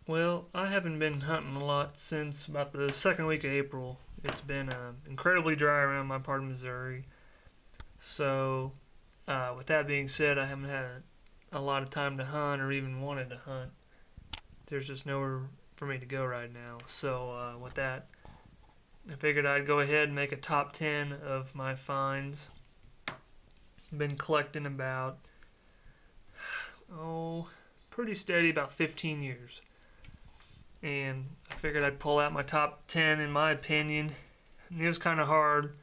Well, I haven't been hunting a lot since about the second week of April. It's been incredibly dry around my part of Missouri. So, with that being said, I haven't had a lot of time to hunt or even wanted to hunt. There's just nowhere for me to go right now. So, with that, I figured I'd go ahead and make a top 10 of my finds. Been collecting about, oh, pretty steady, about 15 years. And I figured I'd pull out my top 10 in my opinion. And it was kind of hard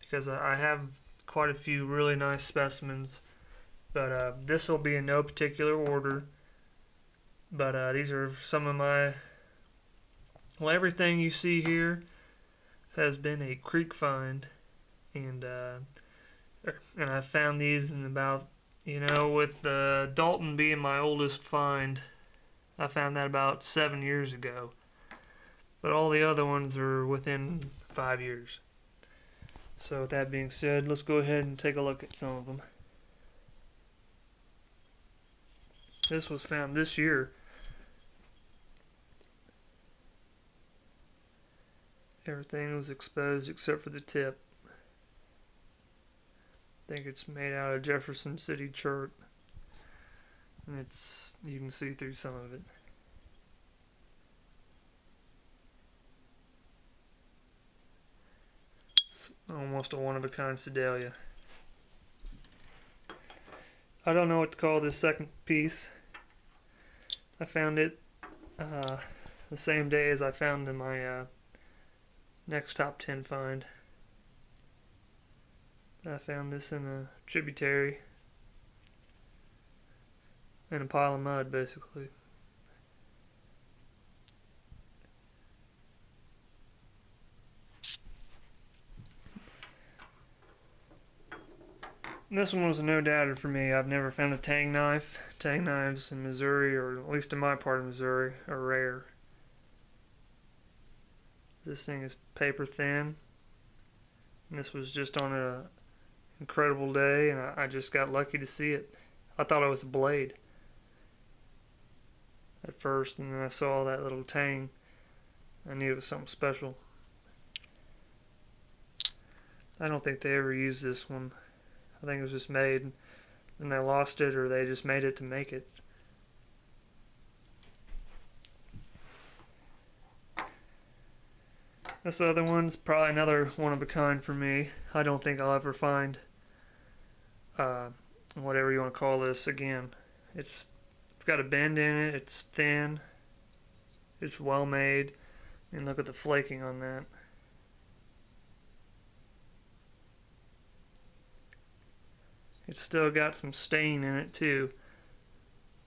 because I have quite a few really nice specimens, but this will be in no particular order. But these are some of my, well, everything you see here has been a creek find, and I found these in about, with Dalton being my oldest find, I found that about 7 years ago. But all the other ones are within 5 years. So with that being said, let's go ahead and take a look at some of them. This was found this year. Everything was exposed except for the tip. I think it's made out of Jefferson City chert. And you can see through some of it. It's almost a one-of-a-kind Sedalia. I don't know what to call this second piece. I found it the same day as I found in my next top 10 find. I found this in a tributary in a pile of mud, basically. This one was a no-doubter for me. I've never found a tang knife. Tang knives in Missouri, or at least in my part of Missouri, are rare. This thing is paper thin. And this was just on an incredible day, and I just got lucky to see it. I thought it was a blade at first, and then I saw that little tang. I knew it was something special. I don't think they ever used this one. I think it was just made and they lost it, or they just made it to make it. This other one's probably another one of a kind for me. I don't think I'll ever find whatever you want to call this again. It's got a bend in it, it's thin, it's well made, and look at the flaking on that. It's still got some stain in it too.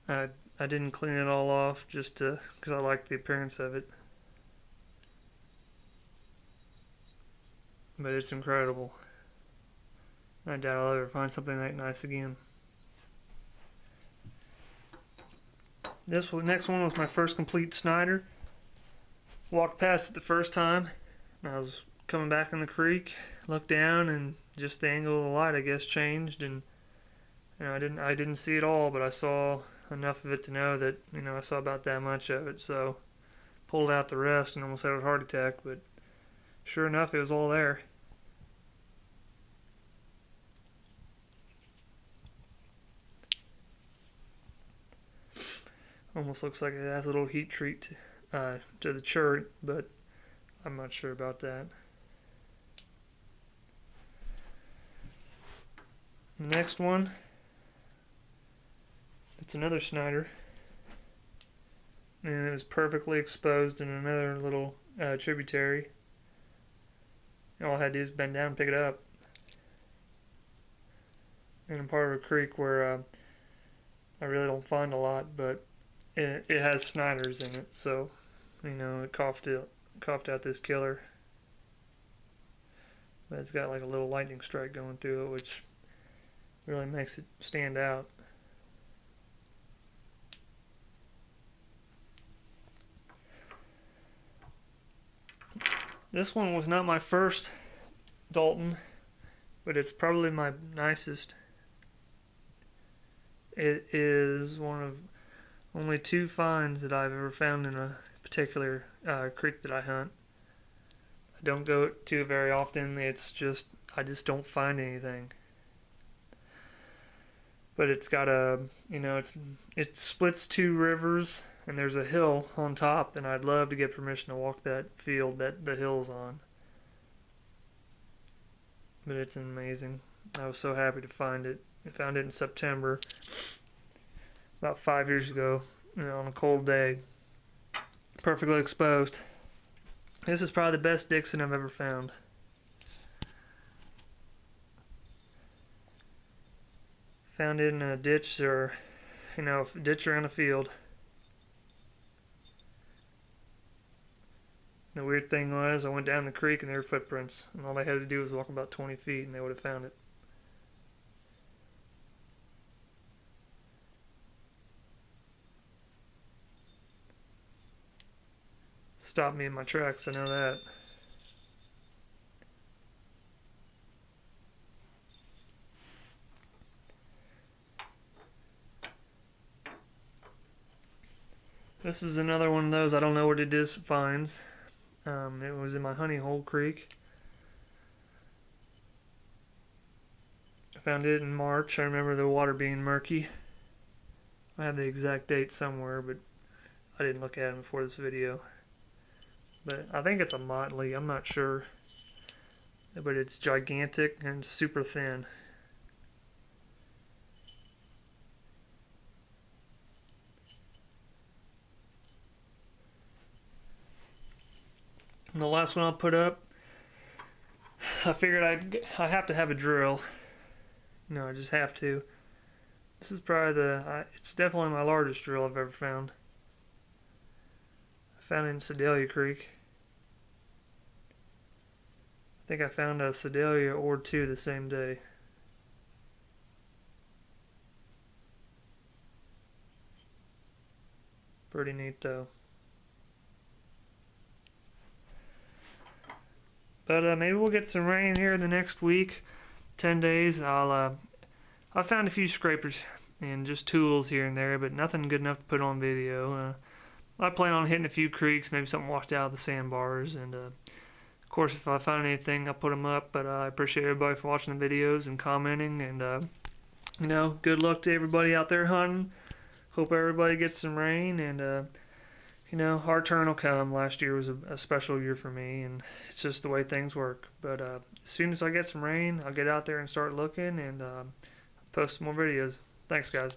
I didn't clean it all off just because I like the appearance of it. But it's incredible. I doubt I'll ever find something that nice again. This next one was my first complete Snider. Walked past it the first time. I was coming back in the creek, looked down, and just the angle of the light, I guess, changed, and I didn't see it all, but I saw enough of it to know that I saw about that much of it. So pulled out the rest and almost had a heart attack, but sure enough, it was all there. Almost looks like it has a little heat treat to the chert, but I'm not sure about that. The next one, it's another Snider, and it was perfectly exposed in another little tributary. All I had to do is bend down and pick it up. In a part of a creek where I really don't find a lot, but it has Sniders in it, so it coughed out this killer. But it's got like a little lightning strike going through it, which really makes it stand out. This one was not my first Dalton, but it's probably my nicest. It is one of Only 2 finds that I've ever found in a particular creek that I hunt. I don't go to it very often. I just don't find anything. But it's got it splits 2 rivers, and there's a hill on top, and I'd love to get permission to walk that field that the hill's on. But it's amazing. I was so happy to find it. I found it in September, about 5 years ago, on a cold day, perfectly exposed. This is probably the best Dixon I've ever found. Found it in a ditch or in a field. The weird thing was, I went down the creek and there were footprints, and all they had to do was walk about 20 feet and they would have found it. Stopped me in my tracks, I know that. This is another one of those, I don't know what it is, finds. It was in my Honey Hole Creek. I found it in March. I remember the water being murky. I have the exact date somewhere, but I didn't look at it before this video. But I think it's a motley, I'm not sure. But it's gigantic and super thin. And the last one I'll put up, I figured I have to have a drill. I just have to. This is probably it's definitely my largest drill I've ever found. I found it in Sedalia Creek. I think I found a Sedalia or 2 the same day. Pretty neat though. But maybe we'll get some rain here in the next week, 10 days. I found a few scrapers and just tools here and there, but nothing good enough to put on video. I plan on hitting a few creeks, maybe something washed out of the sandbars, and of course if I find anything I'll put them up. But I appreciate everybody for watching the videos and commenting, and good luck to everybody out there hunting. Hope everybody gets some rain, and our turn will come. Last year was a special year for me, and it's just the way things work. But as soon as I get some rain, I'll get out there and start looking and post some more videos. Thanks, guys.